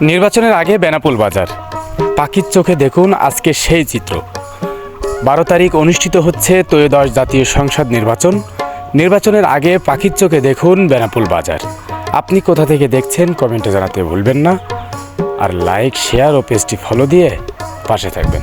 নির্বাচনের আগে বেনাপোল বাজার, পাখির চোখে দেখুন আজকে সেই চিত্র। 12 তারিখ অনুষ্ঠিত হচ্ছে ত্রয়োদশ জাতীয় সংসদ নির্বাচন। নির্বাচনের আগে পাখির চোখে দেখুন বেনাপোল বাজার। আপনি কোথা থেকে দেখছেন কমেন্টে জানাতে ভুলবেন না, আর লাইক, শেয়ার ও পেজটি ফলো দিয়ে পাশে থাকবেন।